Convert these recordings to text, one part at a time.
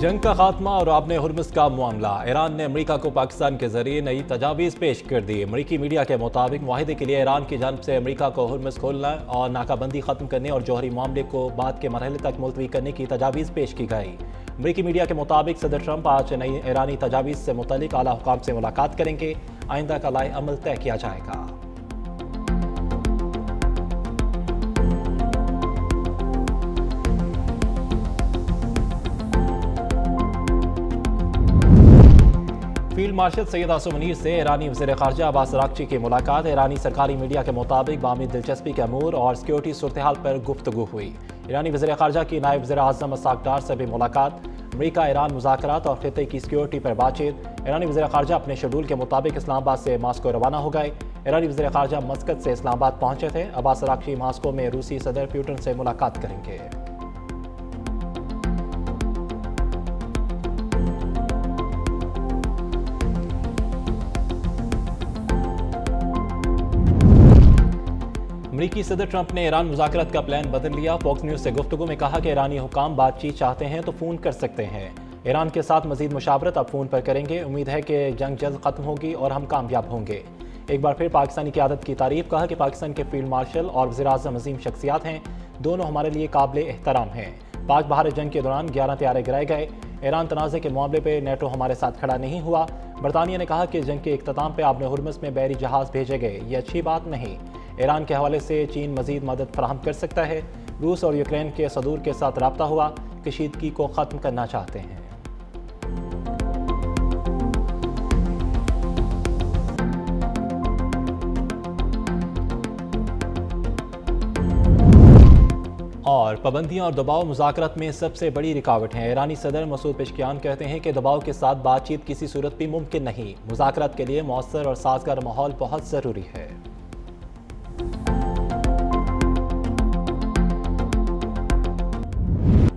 जंग का खात्मा और आबने हुर्मुज़ का मामला। ईरान ने अमेरिका को पाकिस्तान के जरिए नई तजावीज़ पेश कर दी। अमेरिकी मीडिया के मुताबिक मुआहदे के लिए ईरान की जानिब से अमेरिका को हुर्मुज़ खोलना और नाकाबंदी ख़त्म करने और जौहरी मामले को बाद के मरहले तक मुलतवी करने की तजावीज़ पेश की गई। अमेरिकी मीडिया के मुताबिक सदर ट्रंप आज नई ईरानी तजावीज़ से मुतल्लिक आला हुकाम से मुलाकात करेंगे। आइंदा का लाए अमल तय किया जाएगा। फील्ड मार्शल सैयद आसिम मुनीर से ईरानी वज़ीर ख़ारजा अब्बास अराग़ची की मुलाकात। ईरानी सरकारी मीडिया के मुताबिक बामी दिलचस्पी के अमूर और सिक्योरिटी सूरत हाल पर गुफ्तगू हुई। ईरानी वज़ीर ख़ारजा की नायब वज़ीर आज़म इस्हाक़ डार से भी मुलाकात। अमेरिका ईरान मुज़ाकरात और ख़ित्ते की सिक्योरिटी पर बातचीत। ईरानी वज़ीर ख़ारजा अपने शेड्यूल के मुताबिक इस्लामाबाद से मास्को रवाना हो गए। ईरानी वज़ीर ख़ारजा मस्कत से इस्लामाबाद पहुंचे थे। अब्बास अराग़ची मास्को में रूसी सदर पुतिन से मुलाकात करेंगे। अमेरिकी सदर ट्रंप ने ईरान मुज़ाकरात का प्लान बदल लिया। फॉक्स न्यूज़ से गुफ्तगू में कहा कि ईरानी हुकाम बातचीत चाहते हैं तो फ़ोन कर सकते हैं। ईरान के साथ मज़ीद मुशावरत अब फ़ोन पर करेंगे। उम्मीद है कि जंग जल्द ख़त्म होगी और हम कामयाब होंगे। एक बार फिर पाकिस्तानी क़यादत की तारीफ़। कहा कि पाकिस्तान के फील्ड मार्शल और वज़ीर आज़म अज़ीम शख्सियात हैं, दोनों हमारे लिए काबिल एहतराम हैं। पाक भारत जंग के दौरान 11 तैयारे गिराए गए। ईरान तनाज़े के मामले पर नेटो हमारे साथ खड़ा नहीं हुआ। बरतानिया ने कहा कि जंग के इख्तिताम पर आबने हुर्मुज़ में बहरी जहाज़ भेजे गए, ये अच्छी बात नहीं। ईरान के हवाले से चीन मज़ीद मदद फराहम कर सकता है। रूस और यूक्रेन के सदूर के साथ रब्ता हुआ, कशीदगी को ख़त्म करना चाहते हैं। और पाबंदियां और दबाव मुज़ाकरात में सबसे बड़ी रुकावट हैं। ईरानी सदर मसूद पेशकियान कहते हैं कि दबाव के साथ बातचीत किसी सूरत भी मुमकिन नहीं। मुज़ाकरात के लिए मौसर और साजगार माहौल बहुत ज़रूरी है।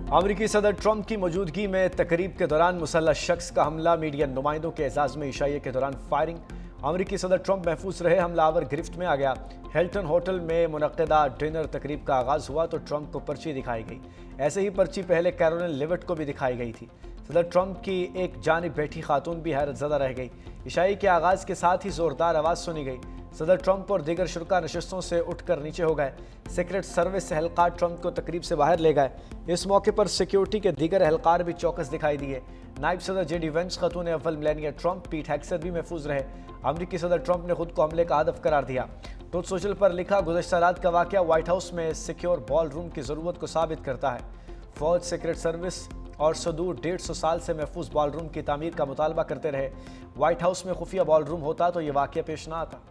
अमेरिकी सदर ट्रंप की मौजूदगी में तकरीब के दौरान मुसल्लह शख्स का हमला। मीडिया नुमाइंदों के एजाज़ में इशाइये के दौरान फायरिंग। अमेरिकी सदर ट्रंप महफूज रहे, हमलावर गिरफ्त में आ गया। हिल्टन होटल में मुनक्किदा डिनर तकरीब का आगाज़ हुआ तो ट्रंप को पर्ची दिखाई गई। ऐसे ही पर्ची पहले कैरोलिन लिविट को भी दिखाई गई थी। सदर ट्रंप की एक जानिब बैठी खातून भी हैरत ज़दा रह गई। इशाई के आगाज़ के साथ ही ज़ोरदार आवाज़ सुनी गई। सदर ट्रंप और दीगर शुरका नशिस्तों से उठकर नीचे हो गए। सीक्रेट सर्विस एहलकार ट्रंप को तकरीब से बाहर ले गए। इस मौके पर सिक्योरिटी के दीगर एहलकार भी चौकस दिखाई दिए। नायब सदर जेडी वेंस, खतून अव्वल मेलानिया ट्रंप, पीट हेग्सेथ भी महफूज रहे। अमेरिकी सदर ट्रंप ने खुद को हमले का हदफ करार दिया। ट्रुथ सोशल पर लिखा, गुज़श्ता रात का वाक़या व्हाइट हाउस में सिक्योर बॉल रूम की ज़रूरत को साबित करता है। फौज, सीक्रेट सर्विस और सदूर 150 साल से महफूज बॉल रूम की तामीर का मुतालबा करते रहे। व्हाइट हाउस में खुफिया बॉल रूम होता तो ये वाक़या पेश ना आता।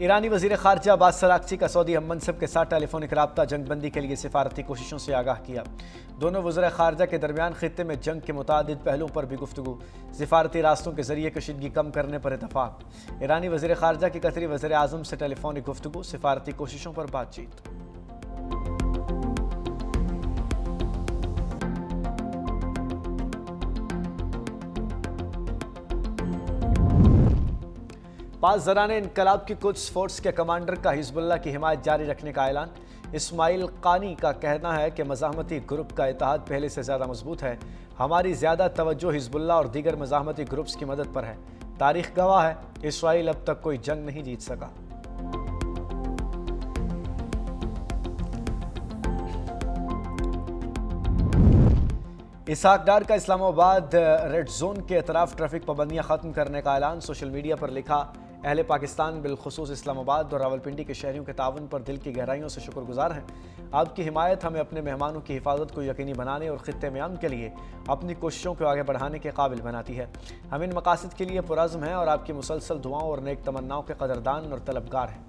ईरानी वज़ीर ख़ारजा अब्बास अराग़ची का सऊदी हम मनसब के साथ टेलीफोनिक रब्ता जंगबंदी के लिए सिफारती कोशिशों से आगाह किया। दोनों वज़ीर ख़ारजा के दरमियान ख़ित्ते में जंग के मुतादिद पहलुओं पर भी गुफ्तगू। सिफारती रास्तों के ज़रिए कशीदगी कम करने पर इत्तफ़ाक़। ईरानी वज़ीर ख़ारजा की कतरी वज़ीर आज़म से टेलीफोनिक गुफ्तगू, सिफारती कोशिशों पर बातचीत। पास ज़राने इनकलाब की कुछ फोर्स के कमांडर का हिज़्बुल्लाह की हिमायत जारी रखने का ऐलान। इस्माइल क़ानी का कहना है कि मज़ाहमती ग्रुप का इत्तेहाद पहले से ज़्यादा मजबूत है। हमारी ज़्यादा तवज्जो हिज़्बुल्लाह और दीगर मज़ाहमती ग्रुप्स की मदद पर है। तारीख़ गवाह है, इसराइल अब तक कोई जंग नहीं जीत सका। इस्हाक़ डार का इस्लामाबाद रेड जोन के अतराफ ट्रैफिक पाबंदियाँ ख़त्म करने का ऐलान। सोशल मीडिया पर लिखा, अहले पाकिस्तान बिलखुसूस इस्लामाबाद और रावलपिंडी के शहरियों के तावन पर दिल की गहराइयों से शुक्रगुजार हैं। आपकी हिमायत हमें अपने मेहमानों की हिफाजत को यकीनी बनाने और ख़ित्ते में अमन के लिए अपनी कोशिशों को आगे बढ़ाने के काबिल बनाती है। हम इन मकासद के लिए पुरज़्म हैं और आपकी मुसलसल दुआओं और नेक तमन्नाओं के कदरदान और तलबगार हैं।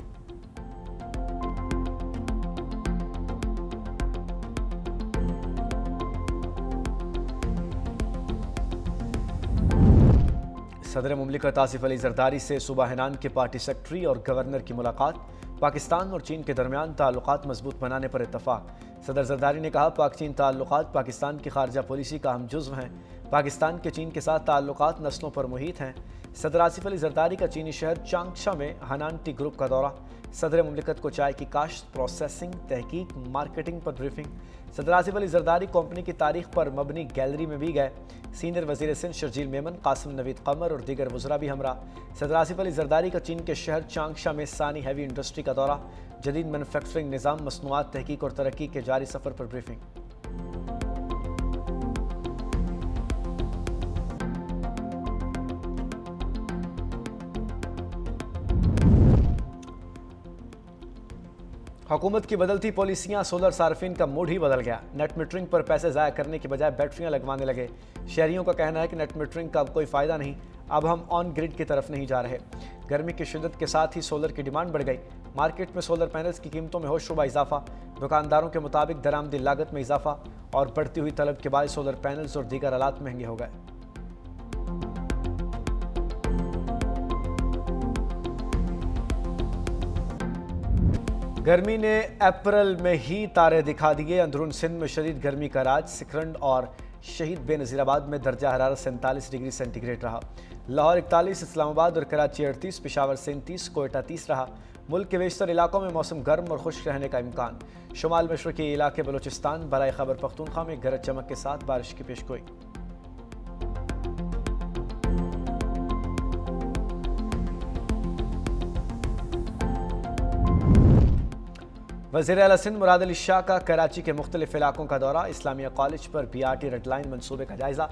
सदर मुमलिकत आसिफ अली जरदारी से सूबा हिनान के पार्टी सेक्रेटरी और गवर्नर की मुलाकात। पाकिस्तान और चीन के दरमियान ताल्लुकात मजबूत बनाने पर इत्तफाक। सदर जरदारी ने कहा, पाक चीन ताल्लुकात पाकिस्तान की खारजा पॉलिसी का अहम जुज़्व हैं। پاکستان کے چین کے ساتھ تعلقات نسلوں پر محیط ہیں۔ صدر آصف علی زرداری کا چینی شہر چانگشا میں ہنان ٹی گروپ کا دورہ۔ صدر مملکت کو چائے کی کاشت، پروسیسنگ، تحقیق، مارکیٹنگ پر بریفنگ۔ صدر آصف علی زرداری کمپنی کی تاریخ پر مبنی گیلری میں بھی گئے۔ سینئر وزیر سندھ شرجیل میمن، قاسم نوید قمر اور دیگر وزراء بھی ہمراہ۔ صدر آصف علی زرداری کا چین کے شہر چانگشا میں ثانی ہیوی انڈسٹری کا دورہ۔ جدید مینوفیکچرنگ نظام، مصنوعات، تحقیق اور ترقی کے جاری سفر پر بریفنگ۔ حکومت کی بدلتی پالیسیاں، سولر صارفین کا موڈ ہی بدل گیا۔ نیٹ میٹرنگ پر پیسے ضائع کرنے کی بجائے بیٹریاں لگوانے لگے۔ شہریوں کا کہنا ہے کہ نیٹ میٹرنگ کا اب کوئی فائدہ نہیں، اب ہم آن گریڈ کی طرف نہیں جا رہے۔ گرمی کی شدت کے ساتھ ہی سولر کی ڈیمانڈ بڑھ گئی۔ مارکیٹ میں سولر پینلز کی قیمتوں میں ہوش ربا اضافہ۔ دکانداروں کے مطابق درآمدی لاگت میں اضافہ اور بڑھتی ہوئی طلب کے باعث سولر پینلز اور دیگر آلات مہنگے ہو گئے۔ گرمی نے اپریل میں ہی تارے دکھا دیے۔ اندرون سندھ میں شدید گرمی کا راج۔ سکھرنڈ اور شہید بے نظیر آباد میں درجہ حرارت 47 ڈگری سینٹی گریڈ رہا۔ لاہور 41، اسلام آباد اور کراچی 38، پشاور 37، کوئٹہ 30 رہا۔ ملک کے بیشتر علاقوں میں موسم گرم اور خشک رہنے کا امکان۔ شمال مشرقی علاقے بلوچستان، برائے خیبر پختونخوا میں گرج چمک کے ساتھ بارش کی پیشگوئی۔ وزیر اعلیٰ سندھ مراد علی شاہ کا کراچی کے مختلف علاقوں کا دورہ۔ اسلامیہ کالج پر B R T red line منصوبے کا جائزہ۔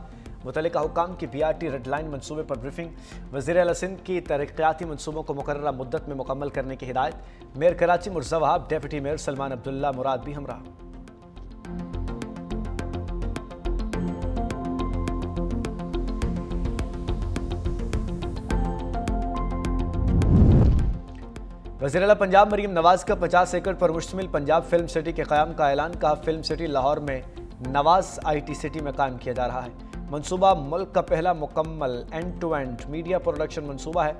متعلقہ حکام کی B R T red line منصوبے پر بریفنگ۔ وزیر اعلیٰ سندھ کی ترقیاتی منصوبوں کو مقررہ مدت میں مکمل کرنے کی ہدایت۔ میئر کراچی مرزا وہاب، ڈیپٹی میئر سلمان عبداللہ مراد بھی ہمراہ۔ وزیر اعلیٰ پنجاب مریم نواز کا 50 ایکڑ پر مشتمل پنجاب فلم سٹی کے قیام کا اعلان۔ کہا فلم سٹی لاہور میں نواز آئی ٹی سٹی میں قائم کیا جا رہا ہے۔ منصوبہ ملک کا پہلا مکمل end to end media production منصوبہ ہے۔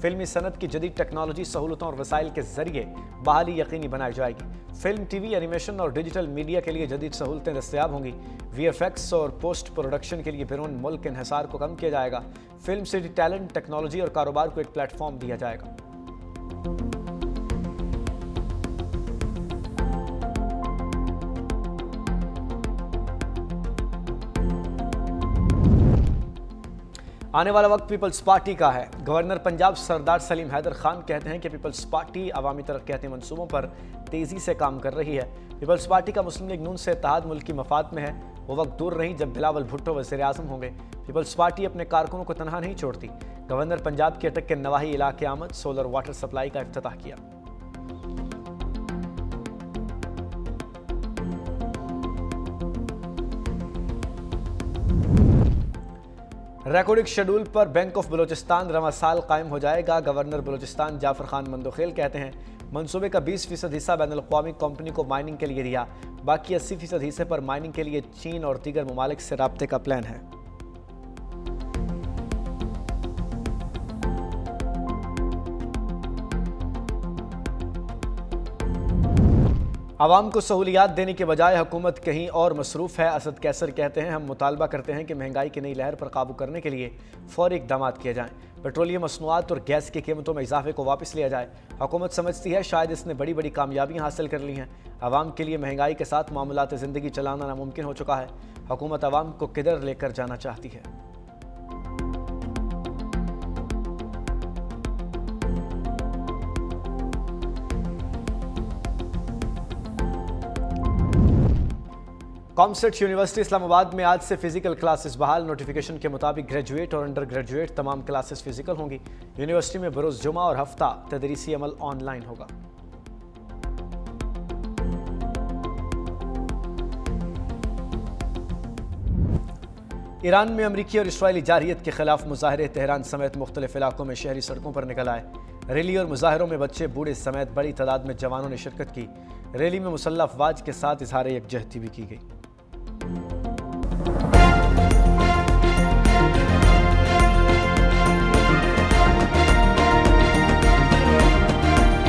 فلمی صنعت کی جدید ٹیکنالوجی، سہولتوں اور وسائل کے ذریعے بحالی یقینی بنائی جائے گی۔ فلم، ٹی وی، اینیمیشن اور ڈیجیٹل میڈیا کے لیے جدید سہولتیں دستیاب ہوں گی۔ وی ایف ایکس اور پوسٹ پروڈکشن کے لیے بیرون ملک انحصار کو کم کیا جائے گا۔ فلم سٹی ٹیلنٹ، ٹیکنالوجی اور کاروبار کو ایک پلیٹ فارم دیا جائے گا۔ آنے والا وقت پیپلز پارٹی کا ہے۔ گورنر پنجاب سردار سلیم حیدر خان کہتے ہیں کہ پیپلز پارٹی عوامی ترقیاتی منصوبوں پر تیزی سے کام کر رہی ہے۔ پیپلز پارٹی کا مسلم لیگ نون سے اتحاد ملکی مفاد میں ہے۔ وہ وقت دور نہیں جب بلاول بھٹو وزیر اعظم ہوں گے۔ پیپلز پارٹی اپنے کارکنوں کو تنہا نہیں چھوڑتی۔ گورنر پنجاب کی اٹک کے نواحی علاقے آمد، سولر واٹر سپلائی کا افتتاح کیا۔ Recording schedule per bank of Balochistan رواں سال قائم ہو جائے گا۔ گورنر بلوچستان جعفر خان مندوخیل کہتے ہیں منصوبے کا 20% حصہ بین الاقوامی کمپنی کو مائننگ کے لیے دیا، باقی 80% حصے پر مائننگ کے لیے چین اور دیگر ممالک سے رابطے کا پلان ہے۔ عوام کو سہولیات دینے کے بجائے حکومت کہیں اور مصروف ہے۔ اسد کیسر کہتے ہیں ہم مطالبہ کرتے ہیں کہ مہنگائی کی نئی لہر پر قابو کرنے کے لیے فوری اقدامات کیے جائیں۔ پیٹرولیم مصنوعات اور گیس کی قیمتوں میں اضافے کو واپس لیا جائے۔ حکومت سمجھتی ہے شاید اس نے بڑی بڑی کامیابیاں حاصل کر لی ہیں۔ عوام کے لیے مہنگائی کے ساتھ معاملات زندگی چلانا ناممکن ہو چکا ہے۔ حکومت عوام کو کدھر لے کر جانا چاہتی ہے؟ کامسٹ یونیورسٹی اسلام آباد میں آج سے فزیکل کلاسز بحال۔ نوٹیفیکیشن کے مطابق گریجویٹ اور انڈر گریجویٹ تمام کلاسز فزیکل ہوں گی۔ یونیورسٹی میں بروز جمعہ اور ہفتہ تدریسی عمل آن لائن ہوگا۔ ایران میں امریکی اور اسرائیلی جارحیت کے خلاف مظاہرے۔ تہران سمیت مختلف علاقوں میں شہری سڑکوں پر نکل آئے۔ ریلی اور مظاہروں میں بچے بوڑھے سمیت بڑی تعداد میں جوانوں نے شرکت کی۔ ریلی میں مسلح افواج کے ساتھ اظہار یکجہتی بھی کی گئی۔